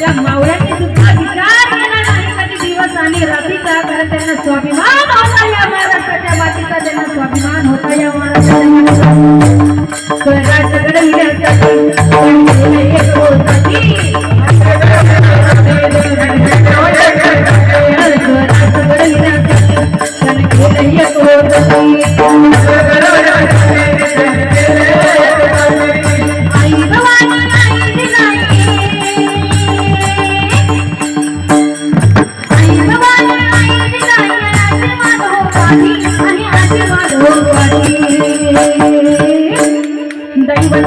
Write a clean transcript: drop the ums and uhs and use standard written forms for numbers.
त्या मावळ्यांनी सुद्धा विचार केला नाही कधी दिवस आणि रात्रीचा, कारण त्यांना स्वाभिमान होता या महाराष्ट्राच्या मातीचा, त्यांना स्वाभिमान होता या महाराष्ट्राच्या मातीचा. स्वर्गाकडे येण्यासाठी दैवत